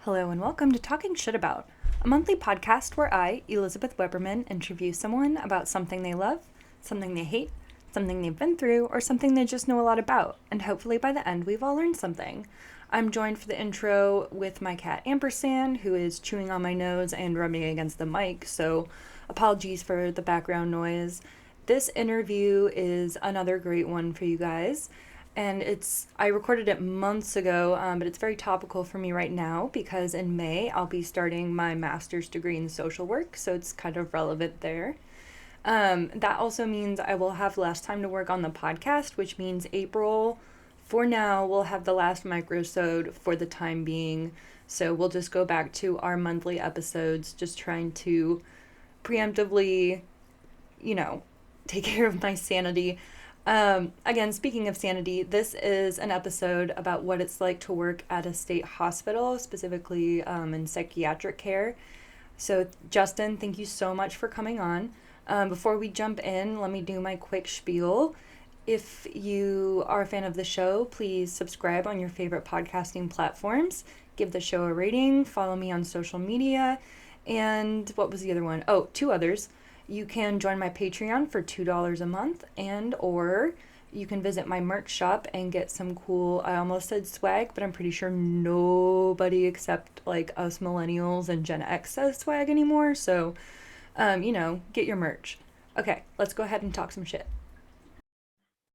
Hello and welcome to Talking Shit About, a monthly podcast where I, Elizabeth Weberman, interview someone about something they love, something they hate, something they've been through, or something they just know a lot about, and hopefully by the end we've all learned something. I'm joined for the intro with my cat Ampersand, who is chewing on my nose and rubbing against the mic, so apologies for the background noise. This interview is another great one for you guys. And I recorded it months ago, but it's very topical for me right now because in May I'll be starting my master's degree in social work, so it's kind of relevant there. That also means I will have less time to work on the podcast, which means April, for now, we'll have the last microsode for the time being. So we'll just go back to our monthly episodes, just trying to preemptively, take care of my sanity. Again, speaking of sanity, this is an episode about what it's like to work at a state hospital, specifically in psychiatric care. So, Justin, thank you so much for coming on. Before we jump in, let me do my quick spiel. If you are a fan of the show, please subscribe on your favorite podcasting platforms. Give the show a rating, follow me on social media, and what was the other one? Oh, two others. You can join my Patreon for $2 a month, and or you can visit my merch shop and get some cool, I almost said swag, but I'm pretty sure nobody except like us millennials and Gen X says swag anymore. So, get your merch. Okay, let's go ahead and talk some shit.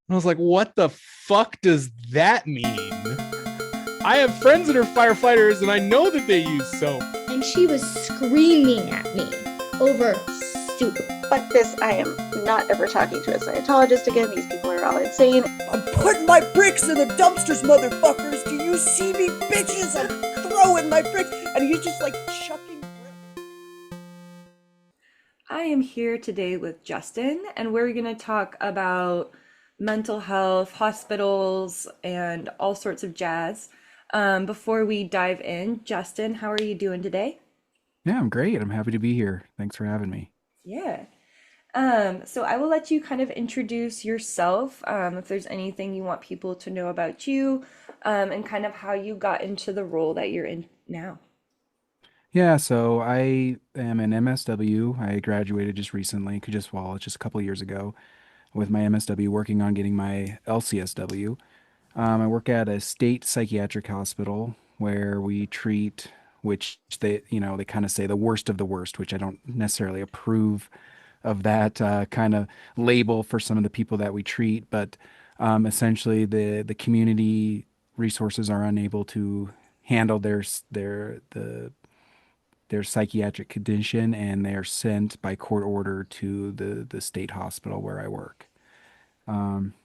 I was like, what the fuck does that mean? I have friends that are firefighters and I know that they use soap. And she was screaming at me over soup. Fuck this, I am not ever talking to a Scientologist again. These people are all insane. I'm putting my bricks in the dumpsters, motherfuckers. Do you see me, bitches? I'm throwing my bricks. And he's just like chucking bricks. I am here today with Justin, and we're going to talk about mental health, hospitals, and all sorts of jazz. Before we dive in, Justin, how are you doing today? Yeah, I'm great. I'm happy to be here. Thanks for having me. Yeah. So I will let you kind of introduce yourself, if there's anything you want people to know about you, and kind of how you got into the role that you're in now. Yeah, so I am an MSW. I graduated just recently, just a couple of years ago with my MSW working on getting my LCSW. I work at a state psychiatric hospital where we treat, which they kind of say the worst of the worst, which I don't necessarily approve of that kind of label for some of the people that we treat, but essentially the community resources are unable to handle their psychiatric condition, and they are sent by court order to the state hospital where I work.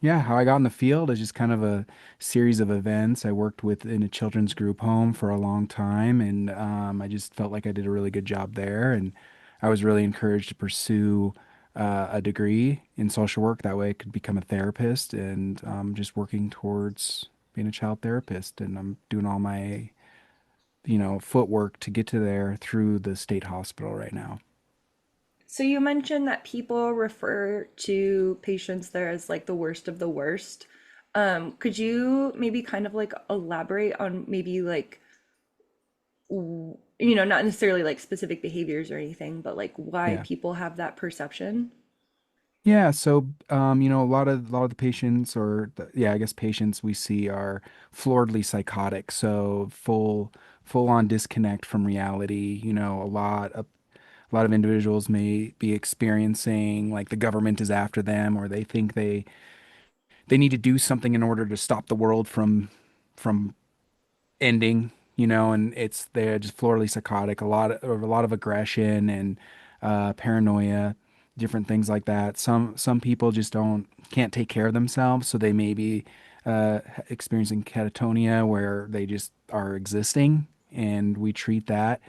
Yeah, how I got in the field is just kind of a series of events. I worked in a children's group home for a long time, and I just felt like I did a really good job there. And I was really encouraged to pursue a degree in social work. That way I could become a therapist, and just working towards being a child therapist. And I'm doing all my, footwork to get to there through the state hospital right now. So you mentioned that people refer to patients there as like the worst of the worst. Could you maybe kind of like elaborate on maybe like, not necessarily like specific behaviors or anything, but like why Yeah. people have that perception? Yeah, so a lot of the patients, I guess patients we see are floridly psychotic, so full on disconnect from reality. A lot of individuals may be experiencing like the government is after them, or they think they need to do something in order to stop the world from ending, and they're just floridly psychotic, a lot of aggression and paranoia, different things like that. Some people just don't can't take care of themselves, so they may be experiencing catatonia where they just are existing, and we treat that.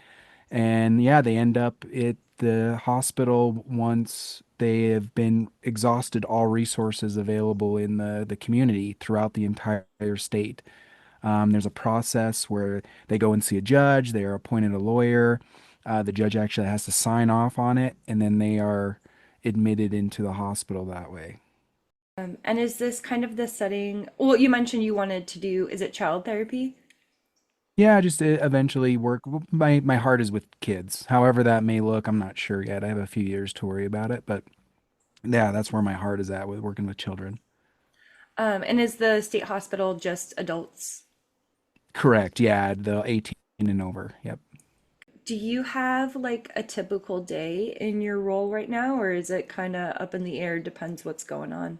And yeah, they end up at the hospital once they have been exhausted all resources available in the community throughout the entire state. There's a process where they go and see a judge, they are appointed a lawyer. The judge actually has to sign off on it, and then they are admitted into the hospital that way. And is this kind of the setting? Well, you mentioned you wanted to do, is it child therapy? Yeah, just eventually work. My heart is with kids. However that may look, I'm not sure yet. I have a few years to worry about it, but yeah, that's where my heart is at with working with children. And is the state hospital just adults? Correct. Yeah, the 18 and over. Yep. Do you have like a typical day in your role right now, or is it kind of up in the air, depends what's going on?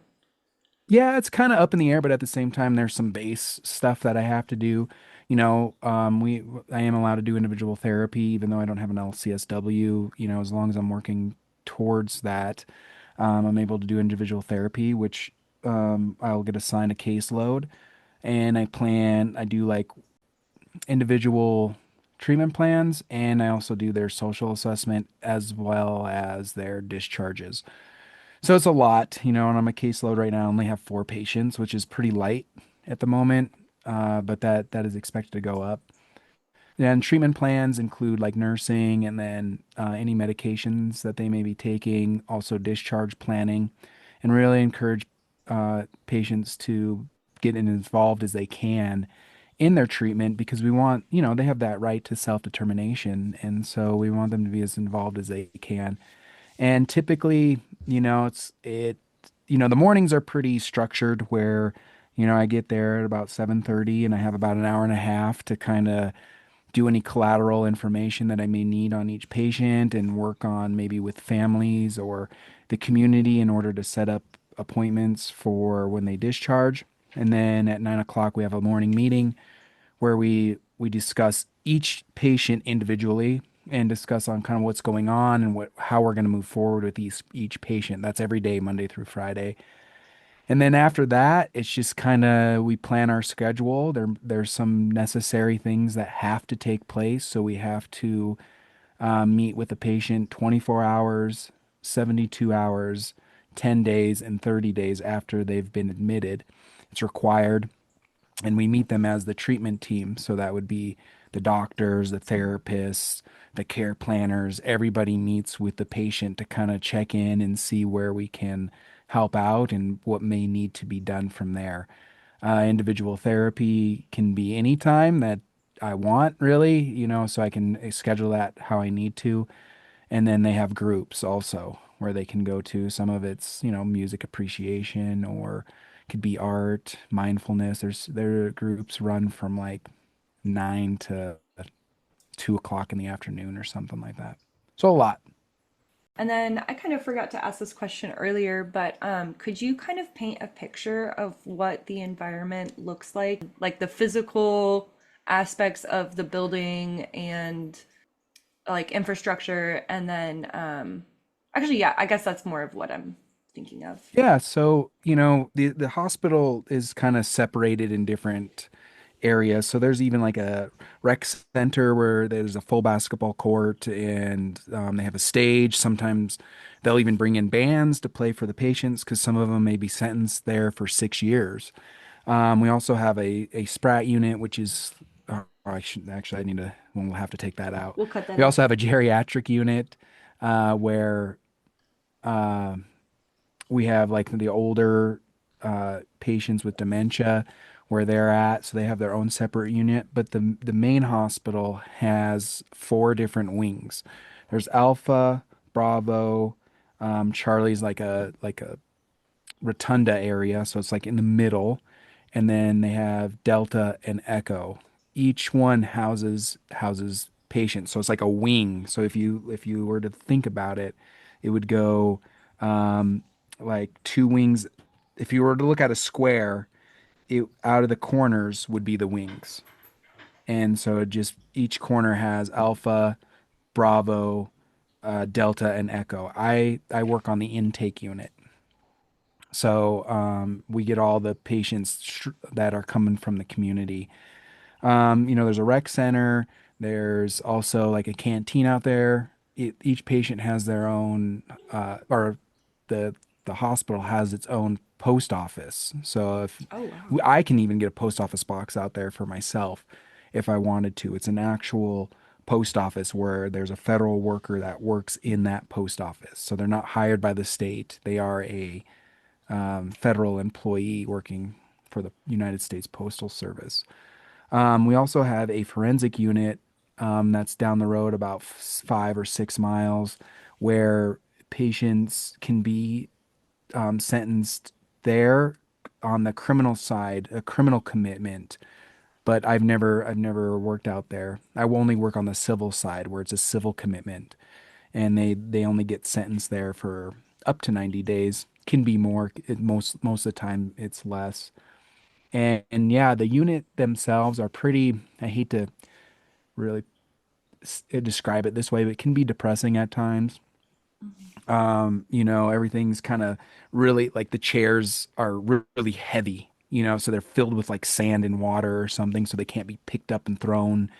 Yeah, it's kind of up in the air, but at the same time, there's some base stuff that I have to do. I am allowed to do individual therapy, even though I don't have an LCSW. As long as I'm working towards that, I'm able to do individual therapy, which I'll get assigned a caseload, and I do like individual treatment plans, and I also do their social assessment as well as their discharges. So it's a lot, and I'm a caseload right now. I only have 4 patients, which is pretty light at the moment, but that is expected to go up. And treatment plans include like nursing and then any medications that they may be taking, also discharge planning, and really encourage patients to get as involved as they can in their treatment because we want, they have that right to self-determination. And so we want them to be as involved as they can. And typically, the mornings are pretty structured where, I get there at about 7:30 and I have about an hour and a half to kind of do any collateral information that I may need on each patient and work on maybe with families or the community in order to set up appointments for when they discharge. And then at 9 o'clock, we have a morning meeting where we discuss each patient individually and discuss on kind of what's going on and how we're going to move forward with each patient. That's every day, Monday through Friday. And then after that, it's just kind of we plan our schedule. There's some necessary things that have to take place, so we have to meet with the patient 24 hours, 72 hours, 10 days, and 30 days after they've been admitted. It's required, and we meet them as the treatment team. So that would be the doctors, the therapists, the care planners. Everybody meets with the patient to kind of check in and see where we can help out and what may need to be done from there. Individual therapy can be any time that I want, really, so I can schedule that how I need to. And then they have groups also where they can go to. Some of it's, music appreciation or could be art, mindfulness. Their groups run from like 9 to 2 o'clock in the afternoon or something like that. So a lot. And then I kind of forgot to ask this question earlier, but could you kind of paint a picture of what the environment looks like the physical aspects of the building and like infrastructure, and then actually, yeah, I guess that's more of what I'm thinking of. Yeah, so the hospital is kind of separated in different areas. So there's even like a rec center where there's a full basketball court and they have a stage. Sometimes they'll even bring in bands to play for the patients because some of them may be sentenced there for 6 years. We also have a Sprat unit, which is I should actually I need to we'll have to take that out. We'll cut that We out. also have a geriatric unit where we have like the older patients with dementia where they're at, so they have their own separate unit. But the main hospital has 4 different wings. There's Alpha, Bravo, Charlie's like a rotunda area, so it's like in the middle, and then they have Delta and Echo. Each one houses patients, so it's like a wing. So if you were to think about it, it would go like 2 wings. If you were to look at a square, out of the corners would be the wings, and so it just each corner has Alpha, Bravo, Delta, and Echo. I work on the intake unit. So we get all the patients that are coming from the community. There's a rec center. There's also like a canteen out there. Each patient has their own, or the the hospital has its own post office. So if Oh, wow. I can even get a post office box out there for myself if I wanted to. It's an actual post office where there's a federal worker that works in that post office. So they're not hired by the state. They are a federal employee working for the United States Postal Service. We also have a forensic unit that's down the road about 5 or 6 miles, where patients can be sentenced there on the criminal side, a criminal commitment. But I've never worked out there. I will only work on the civil side where it's a civil commitment, and they only get sentenced there for up to 90 days. Can be more. Most of the time it's less. And yeah, the unit themselves are pretty. I hate to really describe it this way, but it can be depressing at times. Everything's kind of really like the chairs are really heavy, so they're filled with like sand and water or something, so they can't be picked up and thrown.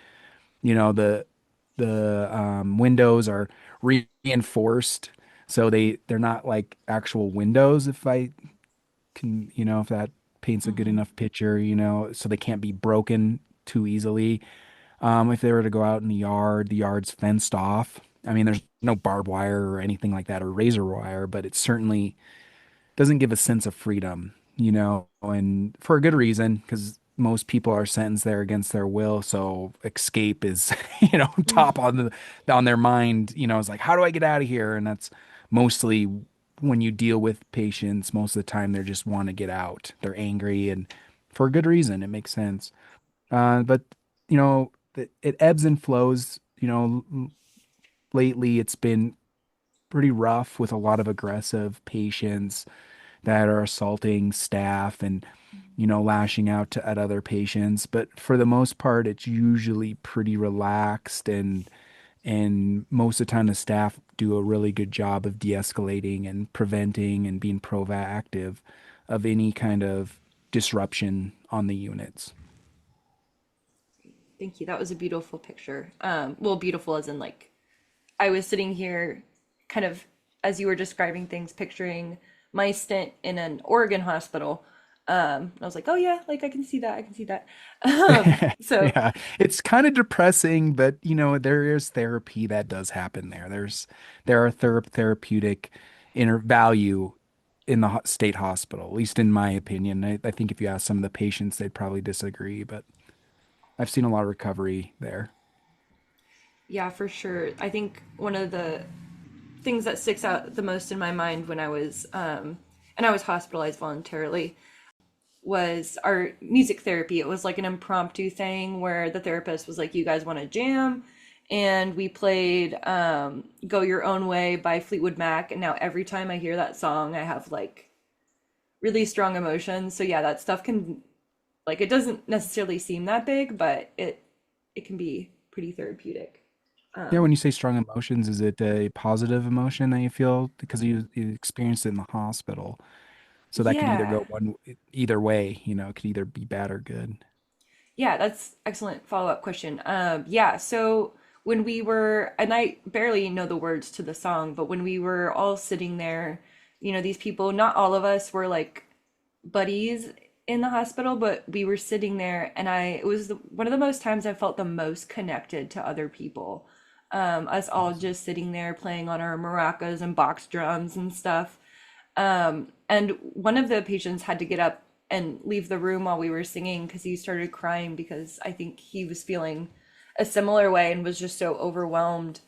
The windows are reinforced, so they're not like actual windows, if I can, if that paints a good Mm-hmm. enough picture, so they can't be broken too easily. If they were to go out in the yard's fenced off. I mean, there's no barbed wire or anything like that or razor wire, but it certainly doesn't give a sense of freedom, and for a good reason, because most people are sentenced there against their will. So escape is, top on their mind, it's like, how do I get out of here? And that's mostly when you deal with patients, most of the time they just want to get out. They're angry and for a good reason. It makes sense. But it ebbs and flows. Lately it's been pretty rough with a lot of aggressive patients that are assaulting staff and lashing out at other patients. But for the most part, it's usually pretty relaxed, and most of the time the staff do a really good job of de-escalating and preventing and being proactive of any kind of disruption on the units. Thank you. That was a beautiful picture. Well, beautiful as in like I was sitting here kind of as you were describing things, picturing my stint in an Oregon hospital. I was like, oh yeah, like I can see that. I can see that. So Yeah, it's kind of depressing, but there is therapy that does happen there. There are therapeutic inner value in the state hospital, at least in my opinion. I think if you ask some of the patients, they'd probably disagree, but I've seen a lot of recovery there. yeah, for sure. I think one of the things that sticks out the most in my mind when and I was hospitalized voluntarily was our music therapy. It was like an impromptu thing where the therapist was like, "You guys want to jam?" And we played "Go Your Own Way" by Fleetwood Mac. And now every time I hear that song, I have like really strong emotions. So yeah, that stuff can like it doesn't necessarily seem that big, but it can be pretty therapeutic. Yeah, Um, when you say strong emotions, is it a positive emotion that you feel because you experienced it in the hospital? So that could either go yeah. either way, it could either be bad or good. Yeah, that's excellent follow-up question. Yeah, so when we were, and I barely know the words to the song, but when we were all sitting there, these people, not all of us were like buddies in the hospital, but we were sitting there, and it was one of the most times I felt the most connected to other people. Us all just sitting there playing on our maracas and box drums and stuff. And one of the patients had to get up and leave the room while we were singing because he started crying because I think he was feeling a similar way and was just so overwhelmed.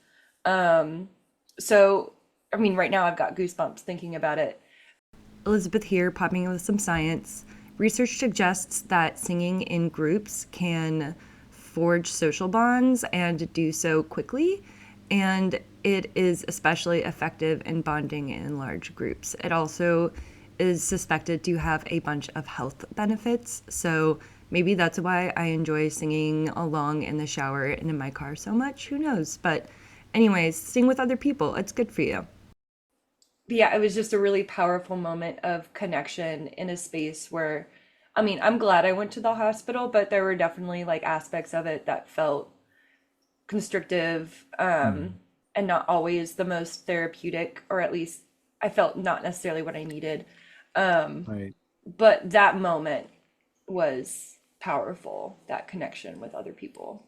So, I mean, right now I've got goosebumps thinking about it. Elizabeth here, popping in with some science. Research suggests that singing in groups can forge social bonds and do so quickly. And it is especially effective in bonding in large groups. It also is suspected to have a bunch of health benefits. So maybe that's why I enjoy singing along in the shower and in my car so much. Who knows? But, anyways, sing with other people. It's good for you. But yeah, it was just a really powerful moment of connection in a space where, I mean, I'm glad I went to the hospital, but there were definitely like aspects of it that felt constrictive, Mm, and not always the most therapeutic, or at least I felt not necessarily what I needed. Um, right. but that moment was powerful, that connection with other people.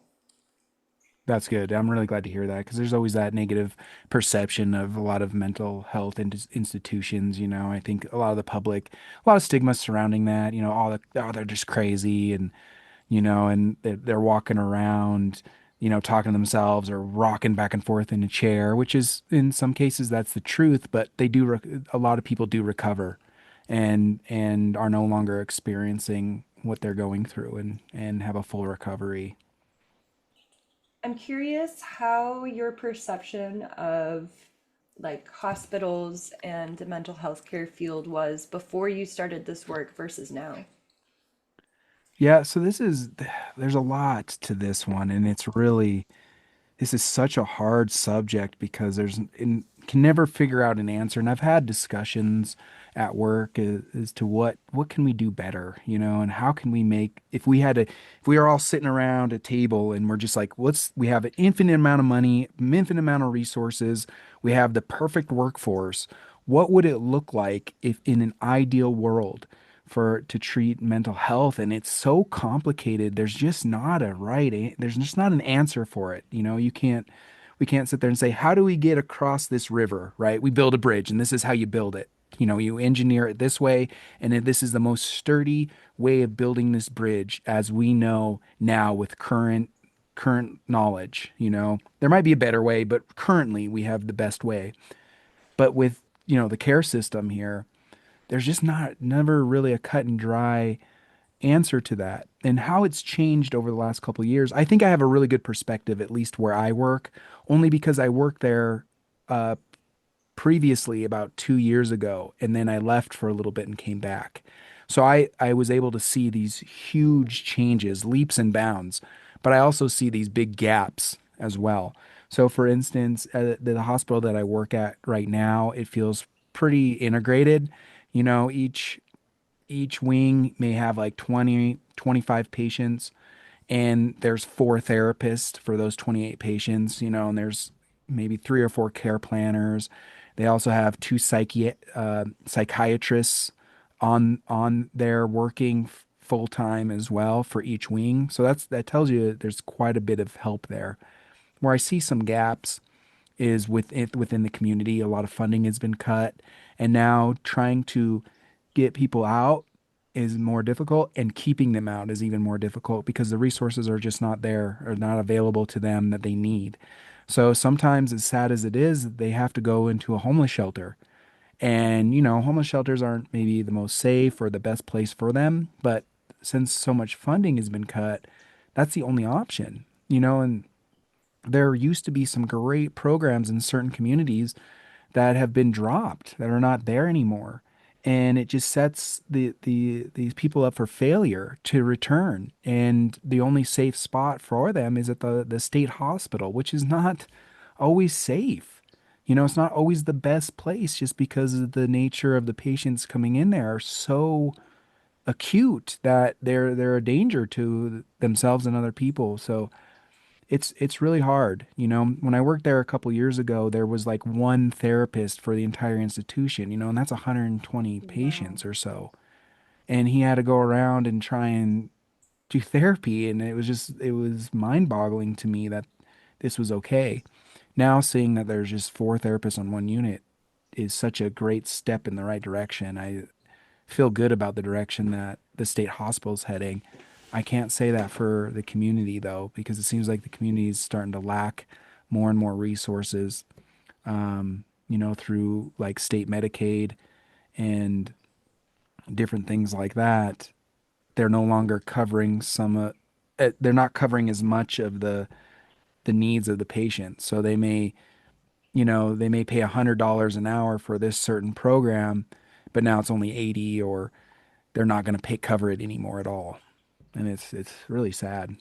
That's good. I'm really glad to hear that because there's always that negative perception of a lot of mental health institutions. I think a lot of the public, a lot of stigma surrounding that. Oh, they're just crazy, and and they're walking around, talking to themselves or rocking back and forth in a chair, which is in some cases that's the truth, but a lot of people do recover and are no longer experiencing what they're going through and have a full recovery. I'm curious how your perception of like hospitals and the mental health care field was before you started this work versus now. Yeah, so there's a lot to this one, and this is such a hard subject because can never figure out an answer. And I've had discussions at work as to what can we do better, and how can we make if we are all sitting around a table and we're just like, we have an infinite amount of money, infinite amount of resources, we have the perfect workforce. What would it look like if in an ideal world for to treat mental health? And it's so complicated. There's just not an answer for it. We can't sit there and say, how do we get across this river, right? We build a bridge and this is how you build it. You engineer it this way, and then this is the most sturdy way of building this bridge as we know now with current knowledge. There might be a better way, but currently we have the best way. But with, the care system here, there's just never really a cut and dry answer to that. And how it's changed over the last couple of years, I think I have a really good perspective, at least where I work, only because I worked there uh, previously about 2 years ago, and then I left for a little bit and came back. So I was able to see these huge changes, leaps and bounds, but I also see these big gaps as well. So, for instance, the hospital that I work at right now, it feels pretty integrated. Each wing may have like 20, 25 patients, and there's four therapists for those 28 patients, and there's maybe three or four care planners. They also have two psychiatrists on there working full time as well for each wing. So that tells you there's quite a bit of help there. Where I see some gaps is within the community. A lot of funding has been cut, and now trying to get people out is more difficult, and keeping them out is even more difficult because the resources are just not there or not available to them that they need. So sometimes, as sad as it is, they have to go into a homeless shelter. And, homeless shelters aren't maybe the most safe or the best place for them, but since so much funding has been cut, that's the only option. And there used to be some great programs in certain communities that have been dropped, that are not there anymore. And it just sets these people up for failure to return. And the only safe spot for them is at the state hospital, which is not always safe. It's not always the best place just because of the nature of the patients coming in there are so acute that they're a danger to themselves and other people. So it's really hard. When I worked there a couple years ago, there was like one therapist for the entire institution, and that's 120 Wow. patients or so. And he had to go around and try and do therapy, and it was mind-boggling to me that this was okay. Now seeing that there's just four therapists on one unit is such a great step in the right direction. I feel good about the direction that the state hospital's heading. I can't say that for the community though, because it seems like the community is starting to lack more and more resources, through like state Medicaid and different things like that. They're no longer covering they're not covering as much of the needs of the patient. So they may pay $100 an hour for this certain program, but now it's only 80, or they're not going to pay cover it anymore at all. And it's really sad.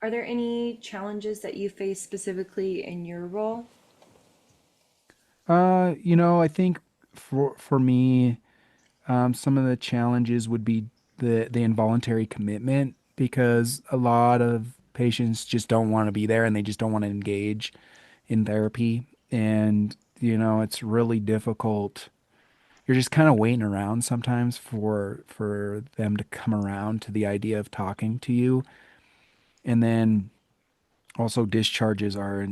Are there any challenges that you face specifically in your role? I think for me, some of the challenges would be the involuntary commitment, because a lot of patients just don't want to be there and they just don't want to engage in therapy. And, it's really difficult. You're just kind of waiting around sometimes for them to come around to the idea of talking to you. And then also discharges are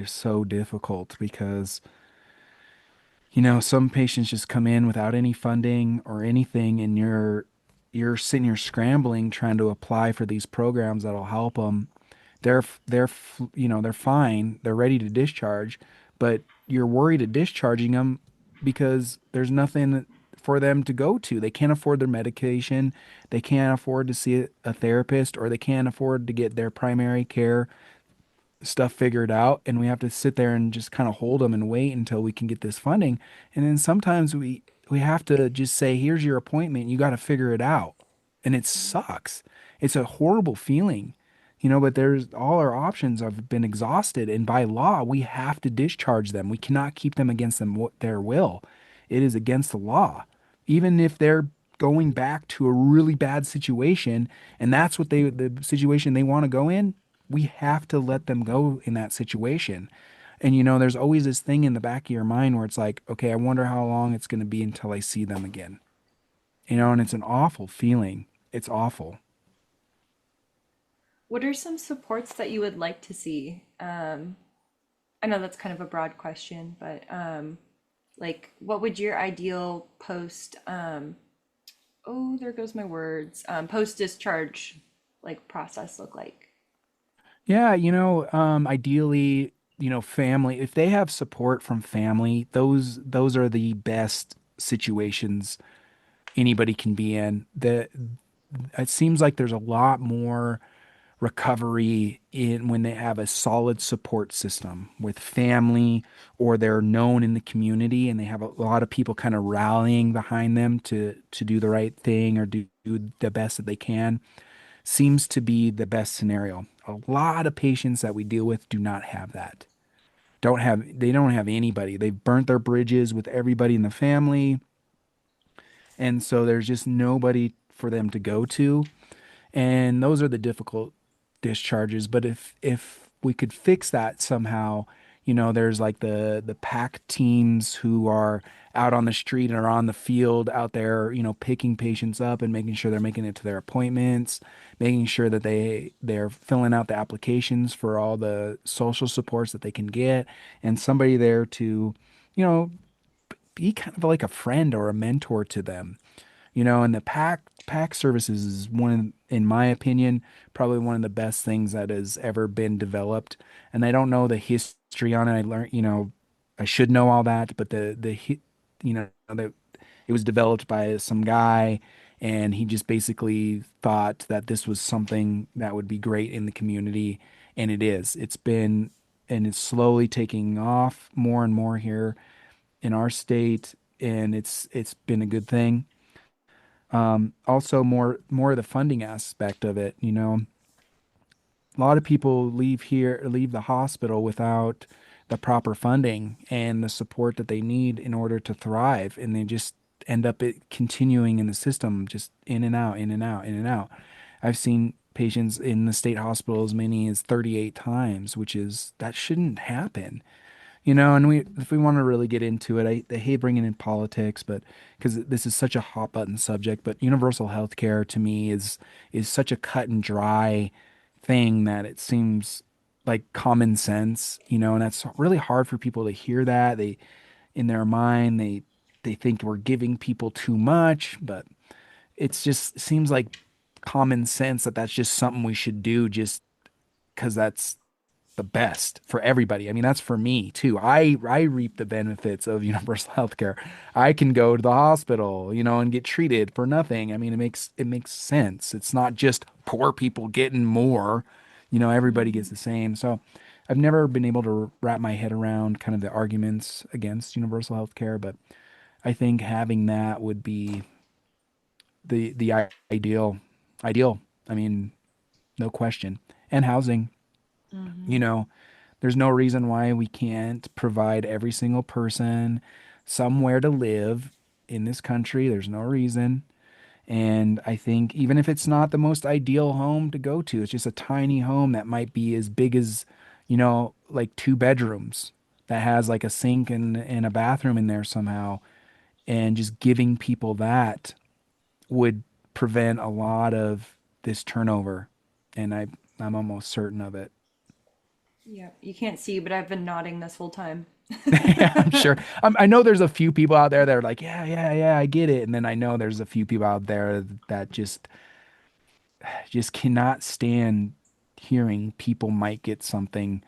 so difficult because Some patients just come in without any funding or anything, and you're sitting here scrambling trying to apply for these programs that'll help them. They're fine, they're ready to discharge, but you're worried of discharging them because there's nothing for them to go to. They can't afford their medication, they can't afford to see a therapist, or they can't afford to get their primary care stuff figured out, and we have to sit there and just kind of hold them and wait until we can get this funding. And then sometimes we have to just say, here's your appointment, you got to figure it out. And it sucks. It's a horrible feeling. But there's all our options have been exhausted, and by law we have to discharge them. We cannot keep them against their will. It is against the law, even if they're going back to a really bad situation, and that's the situation they want to go in. We have to let them go in that situation. And there's always this thing in the back of your mind where it's like, okay, I wonder how long it's going to be until I see them again. And it's an awful feeling. It's awful. What are some supports that you would like to see? I know that's kind of a broad question, but like, what would your ideal post? Oh, there goes my words. Post discharge like process look like? Yeah, ideally, family, if they have support from family, those are the best situations anybody can be in. It seems like there's a lot more recovery in when they have a solid support system with family, or they're known in the community and they have a lot of people kind of rallying behind them to do the right thing or do the best that they can. Seems to be the best scenario. A lot of patients that we deal with do not have that. They don't have anybody. They've burnt their bridges with everybody in the family, and so there's just nobody for them to go to. And those are the difficult discharges. But if we could fix that somehow, there's like the pack teams who are out on the street and are on the field out there, picking patients up and making sure they're making it to their appointments, making sure that they're filling out the applications for all the social supports that they can get, and somebody there to, you know, be kind of like a friend or a mentor to them. And the pack services is in my opinion, probably one of the best things that has ever been developed. And I don't know the history on it. I learned, I should know all that, but the it was developed by some guy, and he just basically thought that this was something that would be great in the community, and it is. And it's slowly taking off more and more here in our state, and it's been a good thing. Also, more of the funding aspect of it. A lot of people leave the hospital without the proper funding and the support that they need in order to thrive, and they just end up continuing in the system, just in and out, in and out, in and out. I've seen patients in the state hospital as many as 38 times, that shouldn't happen. And if we want to really get into it, I hate bringing in politics, but because this is such a hot button subject, but universal health care to me is such a cut and dry thing that it seems like common sense, and that's really hard for people to hear that. In their mind, they think we're giving people too much, but it's just seems like common sense that that's just something we should do just because that's the best for everybody. I mean, that's for me too. I reap the benefits of universal health care. I can go to the hospital, and get treated for nothing. I mean, it makes sense. It's not just poor people getting more, everybody gets the same. So I've never been able to wrap my head around kind of the arguments against universal health care, but I think having that would be the ideal ideal. I mean, no question. And housing. You know, there's no reason why we can't provide every single person somewhere to live in this country. There's no reason. And I think even if it's not the most ideal home to go to, it's just a tiny home that might be as big as, like 2 bedrooms that has like a sink and a bathroom in there somehow. And just giving people that would prevent a lot of this turnover. And I'm almost certain of it. Yeah, you can't see, but I've been nodding this whole time. Yeah, I'm sure. I know there's a few people out there that are like, yeah, yeah, yeah, I get it. And then I know there's a few people out there that just cannot stand hearing people might get something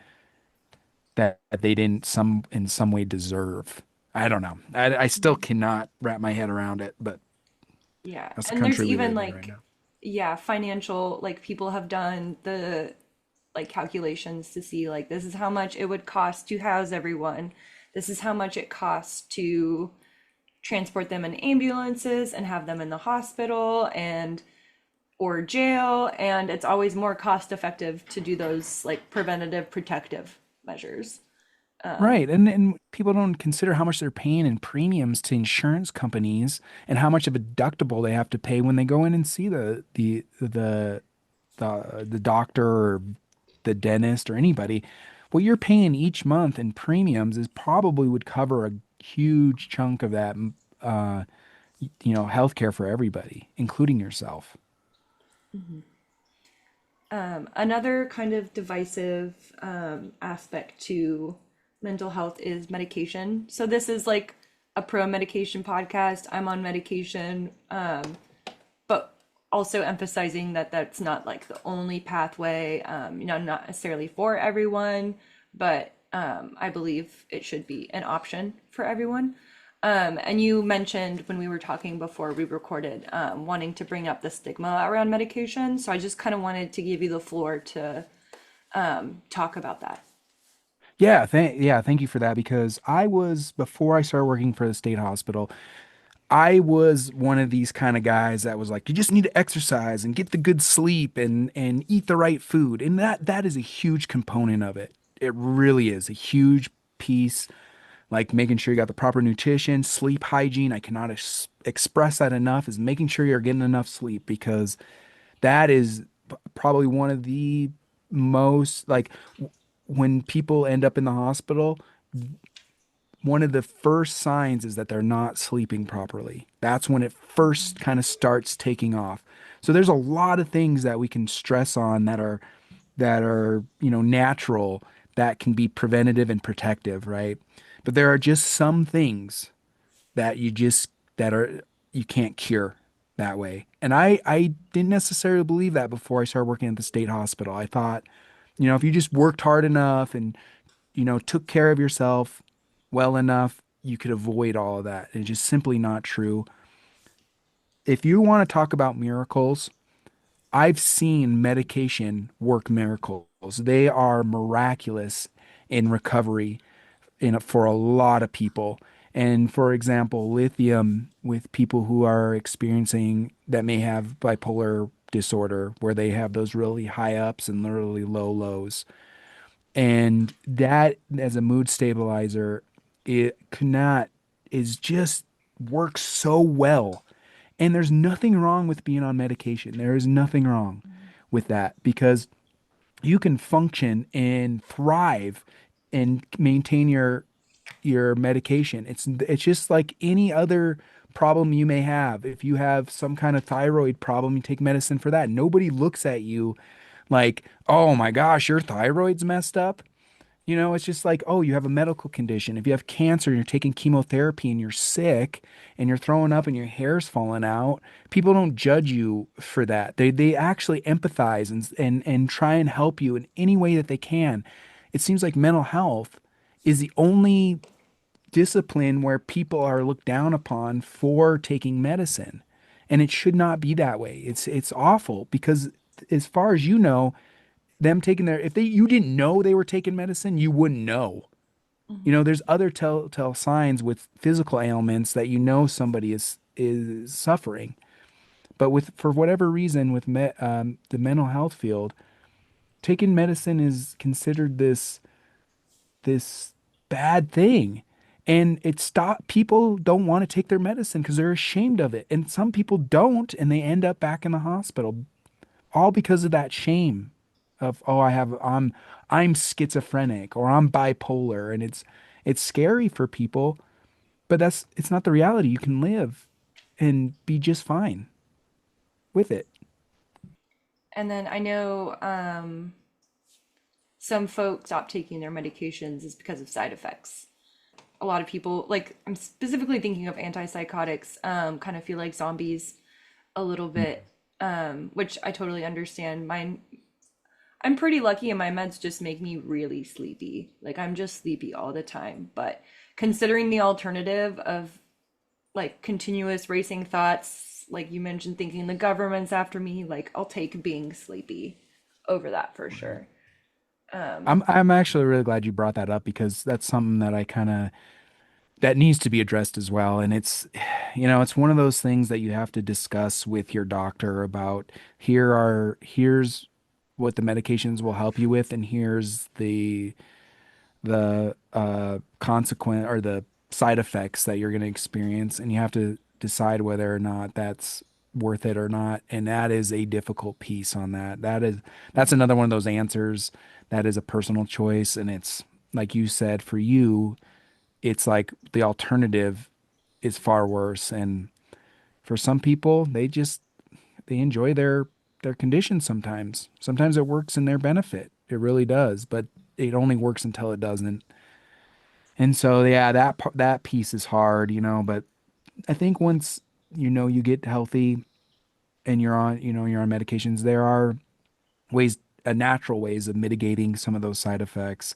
that they didn't some in some way deserve. I don't know. I still cannot wrap my head around it, but Yeah. that's the And there's country we even live in right like, now. yeah, financial, like people have done the like calculations to see like this is how much it would cost to house everyone. This is how much it costs to transport them in ambulances and have them in the hospital and or jail, and it's always more cost effective to do those like preventative protective measures. Right. And people don't consider how much they're paying in premiums to insurance companies and how much of a deductible they have to pay when they go in and see the doctor or the dentist or anybody. What you're paying each month in premiums is probably would cover a huge chunk of that uh healthcare for everybody, including yourself. Another kind of divisive aspect to mental health is medication. So this is like a pro medication podcast. I'm on medication, but also emphasizing that that's not like the only pathway. Not necessarily for everyone, but I believe it should be an option for everyone. And you mentioned when we were talking before we recorded, wanting to bring up the stigma around medication. So I just kind of wanted to give you the floor to talk about that. Thank you for that because I was before I started working for the state hospital, I was one of these kind of guys that was like, you just need to exercise and get the good sleep and eat the right food. And that is a huge component of it. It really is a huge piece, like making sure you got the proper nutrition, sleep hygiene. I cannot express that enough is making sure you're getting enough sleep because that is probably one of the most like when people end up in the hospital, one of the first signs is that they're not sleeping properly. That's when it first kind of starts taking off. So there's a lot of things that we can stress on that are natural that can be preventative and protective, right? But there are just some things that that are you can't cure that way. And I didn't necessarily believe that before I started working at the state hospital. I thought, if you just worked hard enough and took care of yourself well enough, you could avoid all of that. And it's just simply not true. If you want to talk about miracles, I've seen medication work miracles. They are miraculous in recovery for a lot of people. And for example, lithium with people who are experiencing that may have bipolar disorder, where they have those really high ups and really low lows. And that as a mood stabilizer, it cannot is just works so well. And there's nothing wrong with being on medication. There is nothing wrong with that because you can function and thrive and maintain your medication. It's just like any other problem you may have. If you have some kind of thyroid problem, you take medicine for that. Nobody looks at you like, "Oh my gosh, your thyroid's messed up." It's just like, "Oh, you have a medical condition. If you have cancer and you're taking chemotherapy and you're sick and you're throwing up and your hair's falling out, people don't judge you for that. They actually empathize and try and help you in any way that they can." It seems like mental health is the only discipline where people are looked down upon for taking medicine. And it should not be that way. It's awful because as far as you know, them taking their if they you didn't know they were taking medicine, you wouldn't know. There's other telltale signs with physical ailments that somebody is suffering. But with for whatever reason with the mental health field, taking medicine is considered this bad thing. And people don't want to take their medicine because they're ashamed of it. And some people don't, and they end up back in the hospital, all because of that shame of, oh, I'm schizophrenic or I'm bipolar. And it's scary for people, but it's not the reality. You can live and be just fine with it. And then I know some folks stop taking their medications is because of side effects. a lot of people, like I'm specifically thinking of antipsychotics, kind of feel like zombies a little bit, which I totally understand. Mine, I'm pretty lucky and my meds just make me really sleepy. Like I'm just sleepy all the time. But considering the alternative of like continuous racing thoughts, like you mentioned, thinking the government's after me, like I'll take being sleepy over that for sure. I'm actually really glad you brought that up because that's something that I kind of that needs to be addressed as well. And it's, it's one of those things that you have to discuss with your doctor about here's what the medications will help you with, and here's the consequent or the side effects that you're going to experience, and you have to decide whether or not that's worth it or not. And that is a difficult piece on that. That's another one of those answers that is a personal choice, and it's like you said, for you, it's like the alternative is far worse. And for some people, they enjoy their condition sometimes. Sometimes it works in their benefit. It really does, but it only works until it doesn't. And so yeah, that piece is hard, but I think once you get healthy and you're on medications, there are ways natural ways of mitigating some of those side effects.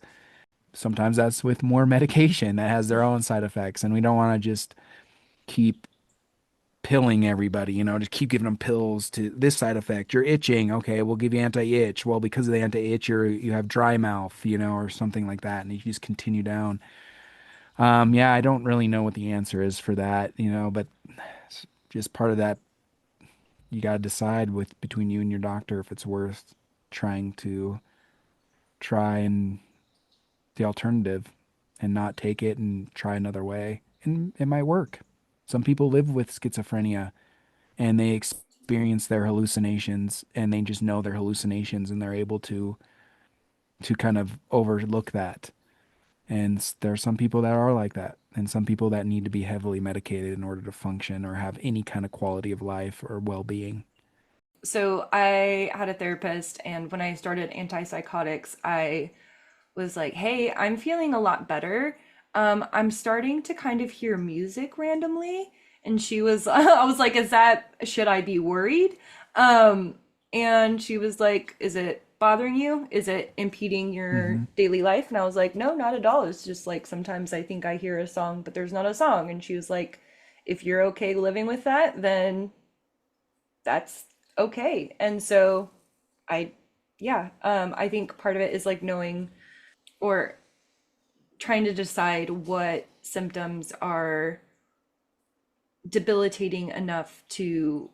Sometimes that's with more medication that has their own side effects, and we don't want to just keep pilling everybody, just keep giving them pills to this side effect. You're itching. Okay, we'll give you anti-itch. Well, because of the anti-itch, you have dry mouth, or something like that. And you just continue down. Yeah, I don't really know what the answer is for that, but it's just part of that. You got to decide between you and your doctor if it's worth trying to try and the alternative and not take it and try another way. And it might work. Some people live with schizophrenia and they experience their hallucinations and they just know their hallucinations and they're able to kind of overlook that. And there are some people that are like that, and some people that need to be heavily medicated in order to function or have any kind of quality of life or well-being. So I had a therapist, and when I started antipsychotics, I was like, hey, I'm feeling a lot better. I'm starting to kind of hear music randomly. And she was, I was like, should I be worried? And she was like, is it bothering you? Is it impeding your Hmm. daily life? And I was like, no, not at all. It's just like sometimes I think I hear a song, but there's not a song. And she was like, if you're okay living with that, then that's okay. And so I, yeah, I think part of it is like knowing or trying to decide what symptoms are debilitating enough to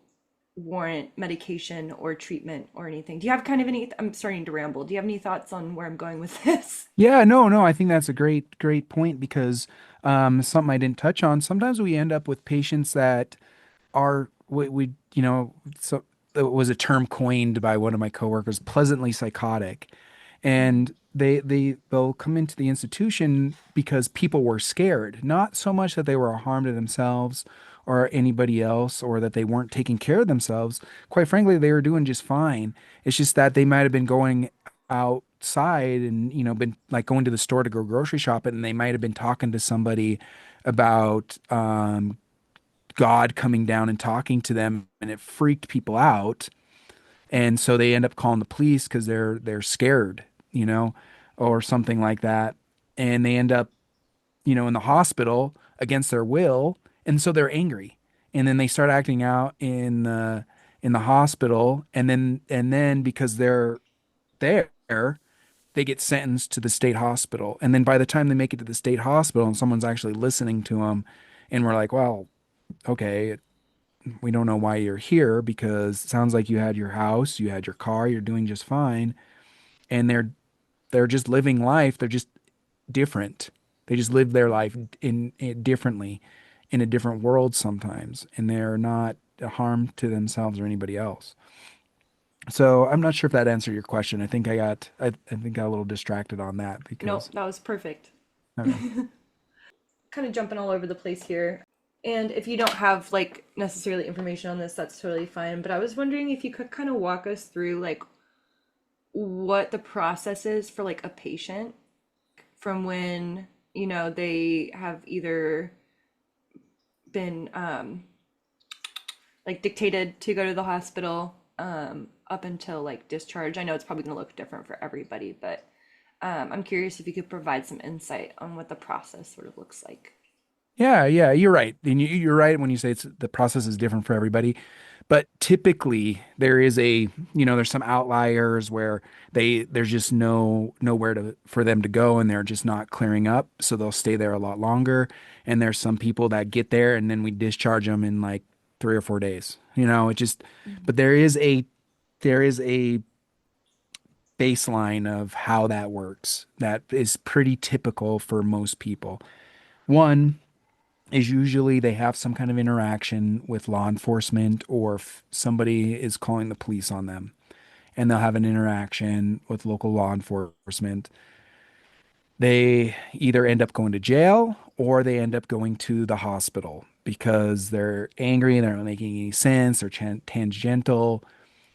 warrant medication or treatment or anything. Do you have kind of any, I'm starting to ramble. Do you have any thoughts on where I'm going with this? Yeah, no, I think that's a great point because something I didn't touch on. Sometimes we end up with patients that are so it was a term coined by one of my coworkers, pleasantly psychotic, and they'll come into the institution because people were scared, not so much that they were a harm to themselves or anybody else or that they weren't taking care of themselves. Quite frankly, they were doing just fine. It's just that they might have been going outside and been like going to the store to go grocery shopping, and they might have been talking to somebody about God coming down and talking to them, and it freaked people out. And so they end up calling the police because they're scared, or something like that. And they end up, in the hospital against their will, and so they're angry. And then they start acting out in the hospital, and then because they're there, they get sentenced to the state hospital. And then by the time they make it to the state hospital and someone's actually listening to them, and we're like, well, okay, we don't know why you're here because it sounds like you had your house, you had your car, you're doing just fine. And they're just living life. They're just different. They just live their life in differently in a different world sometimes, and they're not a harm to themselves or anybody else. So I'm not sure if that answered your question. I think I got a little distracted on that No, because that was perfect. okay. Kind of jumping all over the place here. And if you don't have like necessarily information on this, that's totally fine. But I was wondering if you could kind of walk us through like what the process is for like a patient from when, they have either been like dictated to go to the hospital up until like discharge. I know it's probably going to look different for everybody, but I'm curious if you could provide some insight on what the process sort of looks like. Yeah, yeah, you're right. And you're right when you say the process is different for everybody. But typically there is there's some outliers where there's just nowhere for them to go and they're just not clearing up. So they'll stay there a lot longer. And there's some people that get there and then we discharge them in like 3 or 4 days. But there is a baseline of how that works that is pretty typical for most people. One is usually they have some kind of interaction with law enforcement or if somebody is calling the police on them and they'll have an interaction with local law enforcement. They either end up going to jail or they end up going to the hospital because they're angry, they're not making any sense, they're tangential,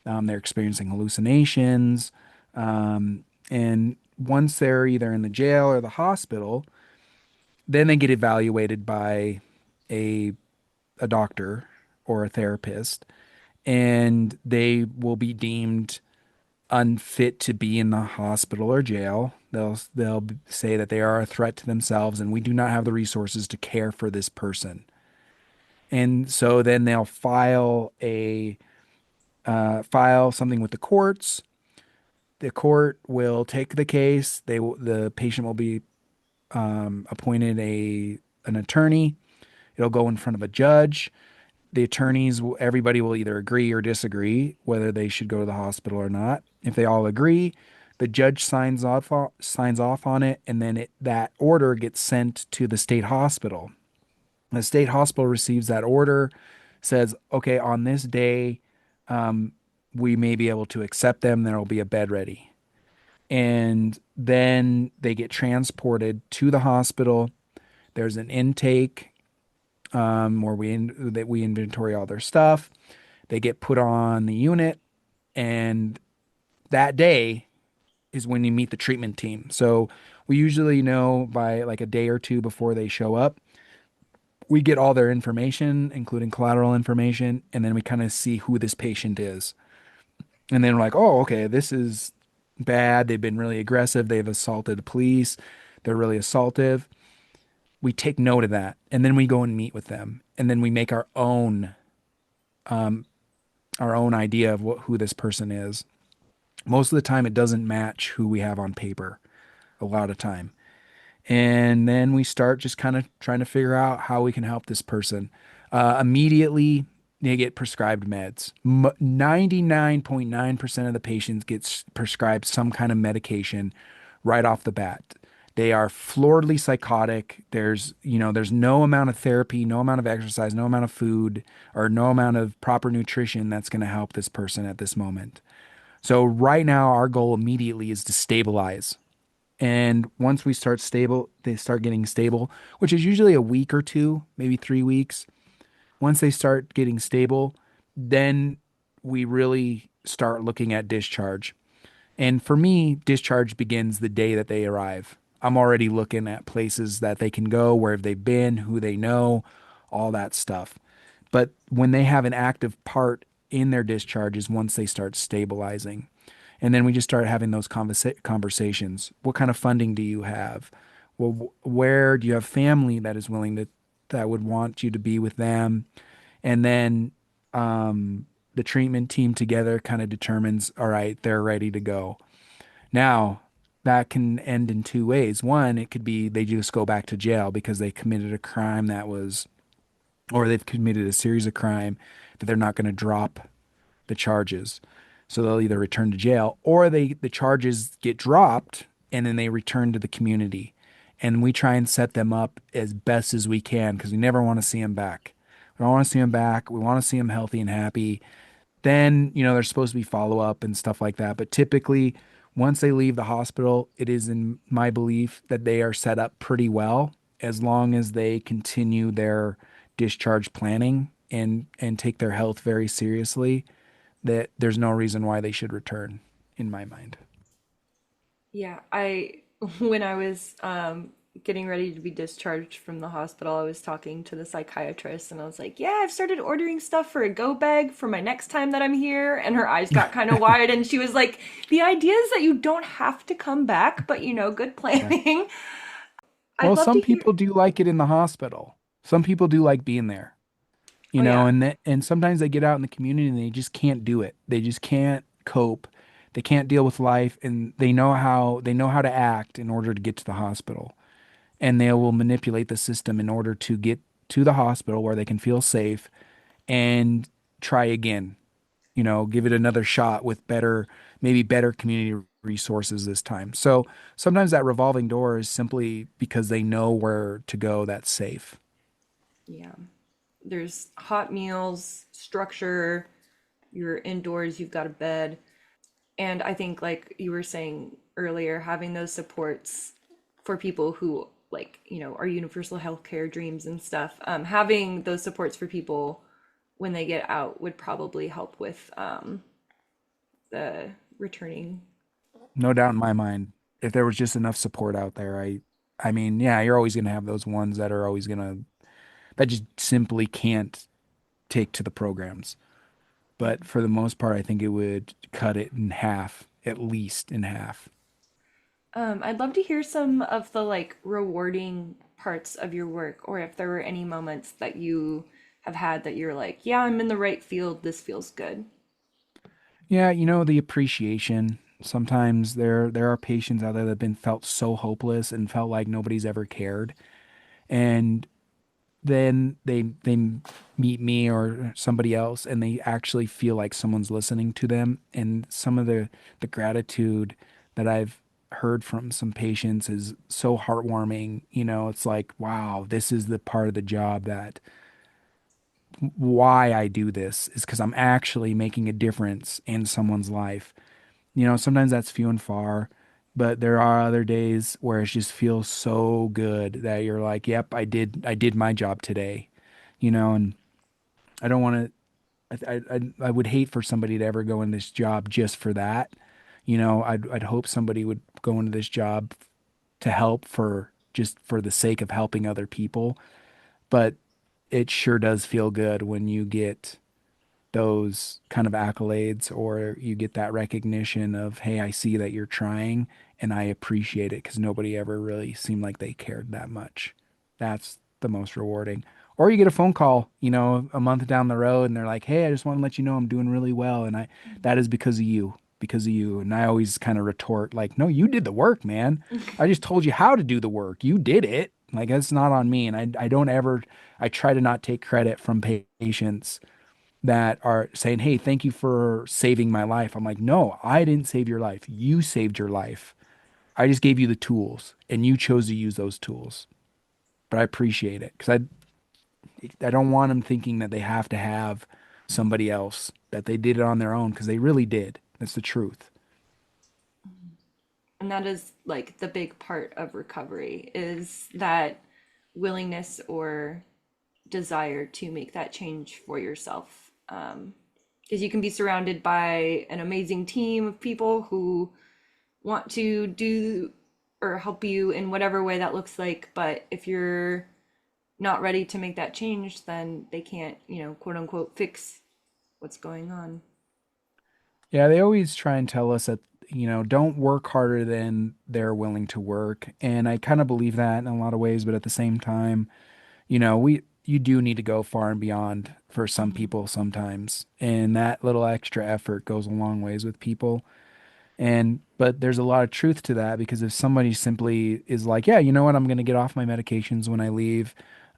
they're experiencing hallucinations. And once they're either in the jail or the hospital, then they get evaluated by a a doctor or a therapist, and they will be deemed unfit to be in the hospital or jail. They'll say that they are a threat to themselves, and we do not have the resources to care for this person. And so then they'll file something with the courts. The court will take the case. The patient will be appointed an attorney. It'll go in front of a judge. The attorneys, everybody will either agree or disagree whether they should go to the hospital or not. If they all agree, the judge signs off on it, and then that order gets sent to the state hospital. The state hospital receives that order, says, okay, on this day, we may be able to accept them. There will be a bed ready. And then they get transported to the hospital. There's an intake where we inventory all their stuff. They get put on the unit, and that day is when you meet the treatment team. So we usually know by like a day or two before they show up. We get all their information, including collateral information, and then we kind of see who this patient is. And then we're like, oh, okay, this is bad. They've been really aggressive. They've assaulted police. They're really assaultive. We take note of that, and then we go and meet with them, and then we make our own idea of who this person is. Most of the time, it doesn't match who we have on paper. A lot of time. And then we start just kind of trying to figure out how we can help this person. Immediately, they get prescribed meds. 99.9% of the patients get prescribed some kind of medication right off the bat. They are flooredly psychotic. There's no amount of therapy, no amount of exercise, no amount of food, or no amount of proper nutrition that's going to help this person at this moment. So right now, our goal immediately is to stabilize. And once they start getting stable, which is usually a week or two, maybe 3 weeks. Once they start getting stable, then we really start looking at discharge. And for me, discharge begins the day that they arrive. I'm already looking at places that they can go, where have they been, who they know, all that stuff. But when they have an active part in their discharge is once they start stabilizing. And then we just start having those conversations. What kind of funding do you have? Well, where do you have family that is that would want you to be with them? And then the treatment team together kind of determines, all right, they're ready to go. Now, that can end in two ways. One, it could be they just go back to jail because they committed a crime or they've committed a series of crime that they're not going to drop the charges. So they'll either return to jail or the charges get dropped and then they return to the community. And we try and set them up as best as we can because we never want to see them back. We don't want to see them back. We want to see them healthy and happy. Then, there's supposed to be follow-up and stuff like that. But typically, once they leave the hospital, it is in my belief that they are set up pretty well as long as they continue their discharge planning and take their health very seriously. That there's no reason why they should return, in my mind. Yeah, when I was getting ready to be discharged from the hospital, I was talking to the psychiatrist and I was like, yeah, I've started ordering stuff for a go bag for my next time that I'm here. And her eyes got kind of wide and she was like, the idea is that you don't have to come back, but good Yeah. planning. I'd Well, love to some hear. people do like it in the hospital. Some people do like being there, Oh, yeah. and sometimes they get out in the community and they just can't do it. They just can't cope. They can't deal with life, and they know how to act in order to get to the hospital. And they will manipulate the system in order to get to the hospital where they can feel safe and try again. Give it another shot with maybe better community resources this time. So sometimes that revolving door is simply because they know where to go that's safe. Yeah. There's hot meals, structure, you're indoors, you've got a bed. And I think, like you were saying earlier, having those supports for people who, like, are universal healthcare dreams and stuff, having those supports for people when they get out would probably help with the returning. No doubt in my mind, if there was just enough support out there, I mean, yeah, you're always going to have those ones that are always going to that just simply can't take to the programs. But for the most part, I think it would cut it in half, at least in half. I'd love to hear some of the like rewarding parts of your work, or if there were any moments that you have had that you're like, yeah, I'm in the right field, this feels good. Yeah, the appreciation. Sometimes there are patients out there that have been felt so hopeless and felt like nobody's ever cared. And then they meet me or somebody else and they actually feel like someone's listening to them. And some of the gratitude that I've heard from some patients is so heartwarming. It's like, wow, this is the part of the job that why I do this is because I'm actually making a difference in someone's life. Sometimes that's few and far, but there are other days where it just feels so good that you're like, yep, I did my job today, and I don't want to, I would hate for somebody to ever go in this job just for that. I'd hope somebody would go into this job to help for the sake of helping other people, but it sure does feel good when you get those kind of accolades or you get that recognition of, hey, I see that you're trying and I appreciate it because nobody ever really seemed like they cared that much. That's the most rewarding. Or you get a phone call, a month down the road and they're like, hey, I just want to let you know I'm doing really well. And that is because of you, because of you. And I always kind of retort, like, no, you did the work, man. I just told you how to do the work. You did it. Like, that's not on me. And I don't ever, I try to not take credit from patients that are saying, hey, thank you for saving my life. I'm like, no, I didn't save your life. You saved your life. I just gave you the tools and you chose to use those tools. But I appreciate it because I don't want them thinking that they have to have somebody else, that they did it on their own because they really did. That's the truth. And that is like the big part of recovery is that willingness or desire to make that change for yourself. Because you can be surrounded by an amazing team of people who want to do or help you in whatever way that looks like. But if you're not ready to make that change, then they can't, quote unquote, fix what's going on. Yeah, they always try and tell us that, don't work harder than they're willing to work. And I kind of believe that in a lot of ways, but at the same time, you do need to go far and beyond for some people sometimes. And that little extra effort goes a long ways with people. But there's a lot of truth to that because if somebody simply is like, yeah, you know what, I'm going to get off my medications when I leave,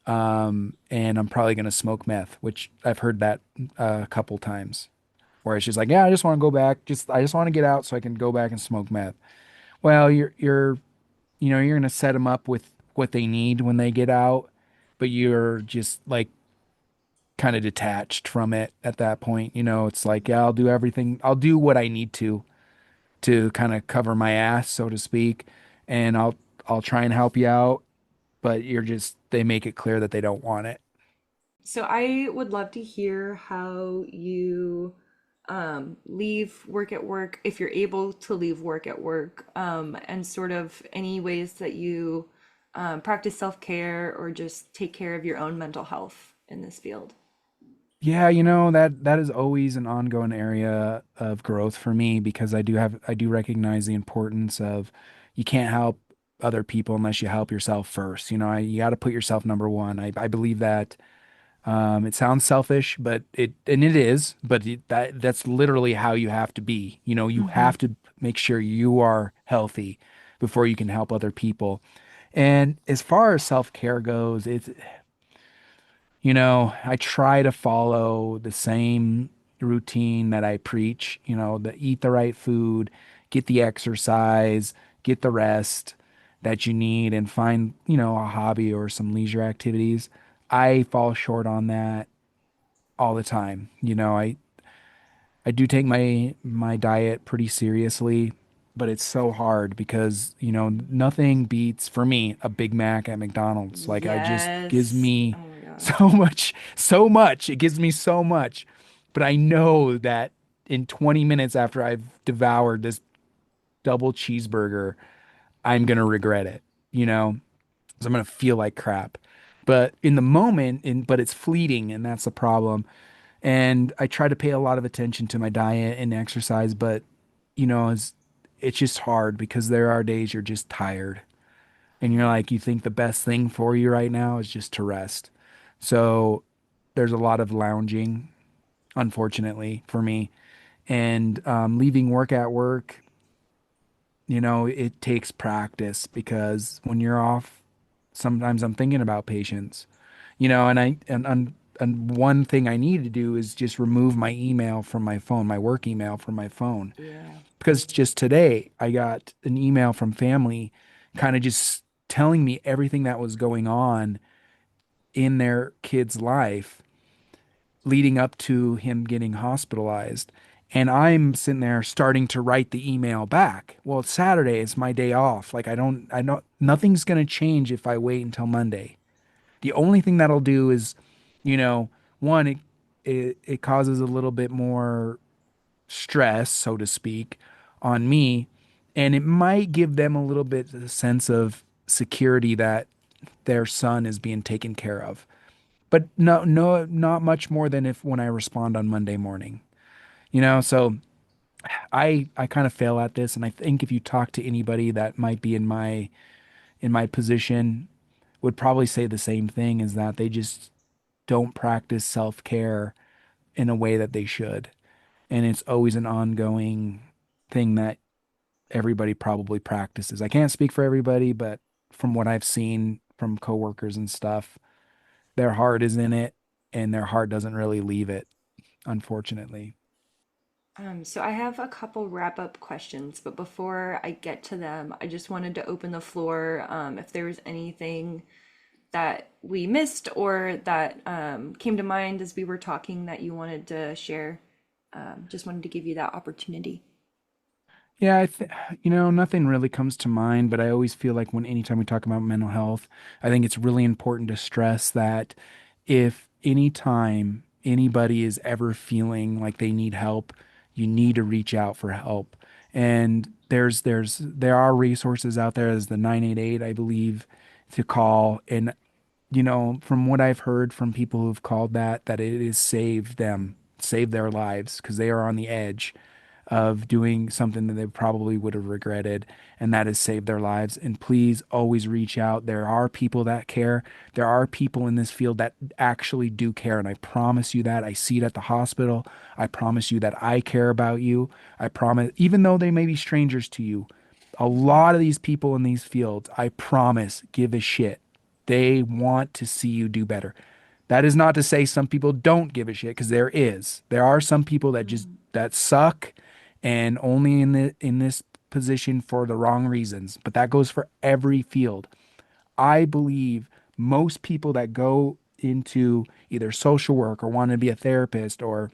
and I'm probably going to smoke meth, which I've heard that a couple times, where it's just like, yeah, I just want to go back, I just want to get out so I can go back and smoke meth. Well, you're going to set them up with what they need when they get out, but you're just like kind of detached from it at that point. It's like, yeah, I'll do everything. I'll do what I need to kind of cover my ass, so to speak, and I'll try and help you out, but they make it clear that they don't want it. So I would love to hear how you leave work at work, if you're able to leave work at work, and sort of any ways that you practice self-care or just take care of your own mental health in this field? Yeah, that is always an ongoing area of growth for me because I do recognize the importance of you can't help other people unless you help yourself first. You got to put yourself number one. I believe that. It sounds selfish, but it is, but that's literally how you have to be. You Mm-hmm. have to make sure you are healthy before you can help other people. And as far as self-care goes, I try to follow the same routine that I preach, the eat the right food, get the exercise, get the rest that you need, and find, a hobby or some leisure activities. I fall short on that all the time. I do take my diet pretty seriously, but it's so hard because, nothing beats for me a Big Mac at McDonald's. Like I just gives Yes. me Oh my God. so much, so much. It gives me so much. But I know that in 20 minutes after I've devoured this double cheeseburger, I'm gonna regret it, you know? So I'm gonna feel like crap. But in the moment, but it's fleeting, and that's the problem. And I try to pay a lot of attention to my diet and exercise, but it's just hard because there are days you're just tired and you're like, you think the best thing for you right now is just to rest. So there's a lot of lounging, unfortunately, for me. And leaving work at work, it takes practice because when you're off, sometimes I'm thinking about patients, and one thing I need to do is just remove my email from my phone, my work email from my phone. Yeah. Because just today I got an email from family kind of just telling me everything that was going on in their kid's life leading up to him getting hospitalized. And I'm sitting there starting to write the email back. Well, it's Saturday, it's my day off. Like I know nothing's going to change if I wait until Monday. The only thing that'll do is, one, it causes a little bit more stress, so to speak, on me, and it might give them a little bit a sense of security that their son is being taken care of. But no, no, not much more than if when I respond on Monday morning. So I kind of fail at this, and I think if you talk to anybody that might be in my position, would probably say the same thing, is that they just don't practice self-care in a way that they should. And it's always an ongoing thing that everybody probably practices. I can't speak for everybody, but from what I've seen from coworkers and stuff, their heart is in it and their heart doesn't really leave it, unfortunately. So I have a couple wrap-up questions, but before I get to them, I just wanted to open the floor, if there was anything that we missed or that came to mind as we were talking that you wanted to share. Just wanted to give you that opportunity. Yeah, nothing really comes to mind, but I always feel like anytime we talk about mental health, I think it's really important to stress that if anytime anybody is ever feeling like they need help, you need to reach out for help. And there are resources out there as the 988, I believe, to call. And from what I've heard from people who've called that it has saved their lives because they are on the edge of doing something that they probably would have regretted, and that has saved their lives. And please always reach out. There are people that care. There are people in this field that actually do care, and I promise you that. I see it at the hospital. I promise you that I care about you. I promise, even though they may be strangers to you, a lot of these people in these fields, I promise, give a shit. They want to see you do better. That is not to say some people don't give a shit, because there are some people that just that suck and only in this position for the wrong reasons, but that goes for every field. I believe most people that go into either social work or want to be a therapist or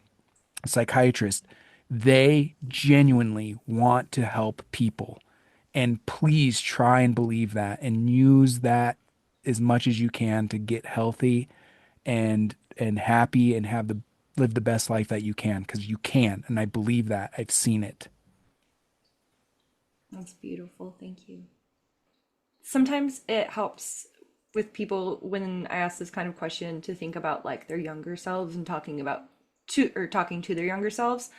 a psychiatrist, they genuinely want to help people. And please try and believe that and use that as much as you can to get healthy and happy and live the best life that you can, because you can, and I believe that. I've seen it. That's beautiful. Thank you. sometimes it helps with people when I ask this kind of question to think about like their younger selves and talking to their younger selves.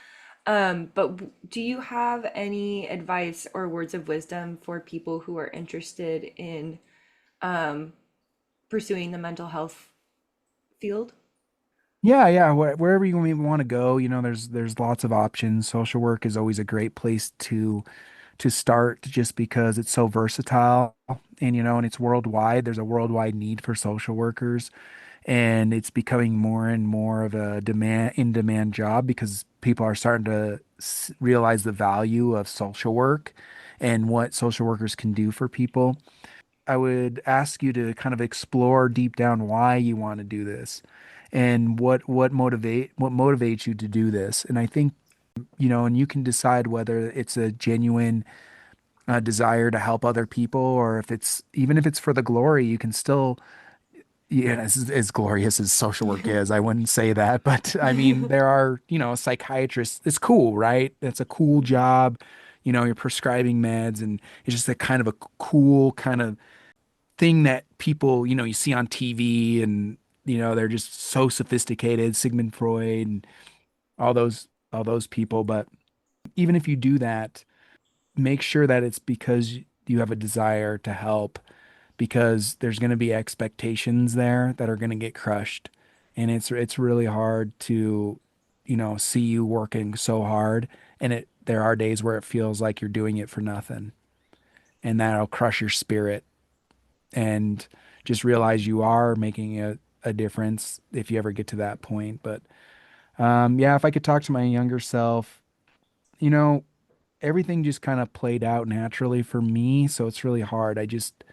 Do you have any advice or words of wisdom for people who are interested in pursuing the mental health field? Yeah, yeah, wherever you want to go, there's lots of options. Social work is always a great place to start just because it's so versatile and and it's worldwide. There's a worldwide need for social workers, and it's becoming more and more of a in demand job because people are starting to realize the value of social work and what social workers can do for people. I would ask you to kind of explore deep down why you want to do this and what motivates you to do this. And I think, and you can decide whether it's a genuine desire to help other people, or if it's even if it's for the glory, you can still, yeah, as glorious as social work is, I wouldn't say that, but I mean, there are, psychiatrists. It's cool, right? It's a cool job. You're prescribing meds, and it's just a kind of a cool kind of thing that people, you see on TV, and they're just so sophisticated, Sigmund Freud and all those people. But even if you do that, make sure that it's because you have a desire to help, because there's going to be expectations there that are going to get crushed, and it's really hard to see you working so hard, and it there are days where it feels like you're doing it for nothing, and that'll crush your spirit. And just realize you are making a difference if you ever get to that point. But yeah, if I could talk to my younger self, you know, everything just kind of played out naturally for me. So it's really hard. I just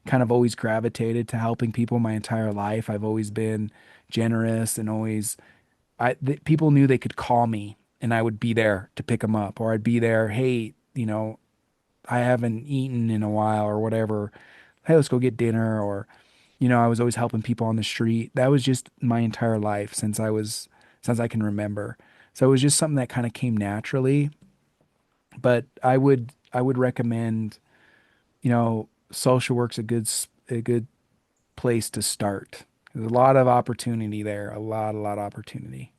kind of always gravitated to helping people my entire life. I've always been generous and always, people knew they could call me and I would be there to pick them up, or I'd be there. Hey, I haven't eaten in a while or whatever. Hey, let's go get dinner. Or, I was always helping people on the street. That was just my entire life since I can remember. So it was just something that kind of came naturally. But I would recommend, social work's a good place to start. There's a lot of opportunity there, a lot of opportunity.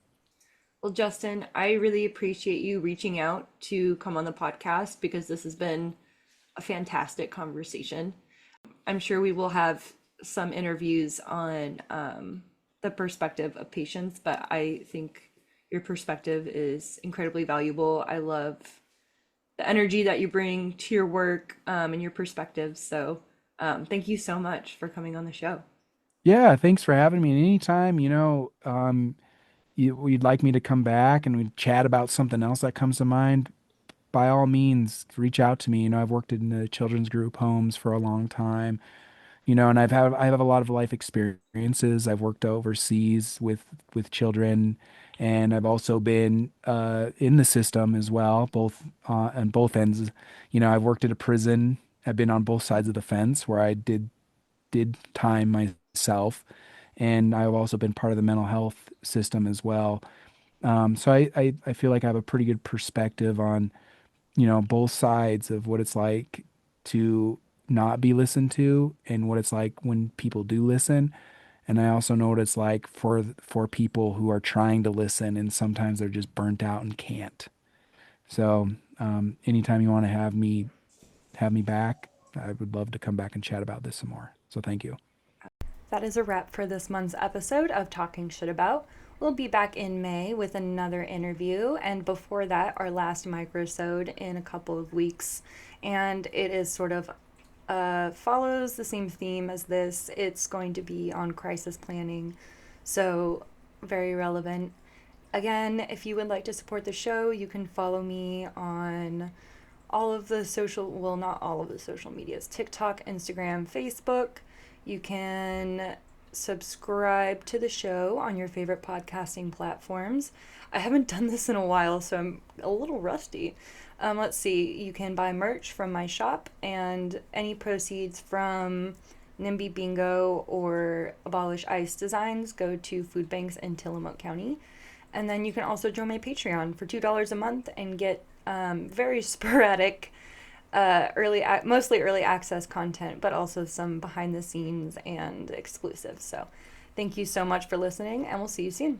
Well, Justin, I really appreciate you reaching out to come on the podcast because this has been a fantastic conversation. I'm sure we will have some interviews on the perspective of patients, but I think your perspective is incredibly valuable. I love the energy that you bring to your work and your perspective. So thank you so much for coming on the show. Yeah, thanks for having me. And anytime, you'd like me to come back and we'd chat about something else that comes to mind, by all means, reach out to me. I've worked in the children's group homes for a long time, and I have a lot of life experiences. I've worked overseas with children, and I've also been in the system as well, both on both ends. I've worked at a prison. I've been on both sides of the fence where I did time myself, and I've also been part of the mental health system as well. So I feel like I have a pretty good perspective on both sides of what it's like to not be listened to and what it's like when people do listen. And I also know what it's like for people who are trying to listen and sometimes they're just burnt out and can't. So anytime you want to have me back, I would love to come back and chat about this some more. So thank you. That is a wrap for this month's episode of Talking Shit About. We'll be back in May with another interview, and before that, our last microsode in a couple of weeks. And it is sort of follows the same theme as this. It's going to be on crisis planning, so very relevant. Again, if you would like to support the show, you can follow me on all of the well, not all of the social medias, TikTok, Instagram, Facebook. You can subscribe to the show on your favorite podcasting platforms. I haven't done this in a while, so I'm a little rusty. Let's see, you can buy merch from my shop, and any proceeds from NIMBY Bingo or Abolish ICE designs go to food banks in Tillamook County. And then you can also join my Patreon for $2 a month and get very sporadic mostly early access content, but also some behind the scenes and exclusives. So thank you so much for listening, and we'll see you soon.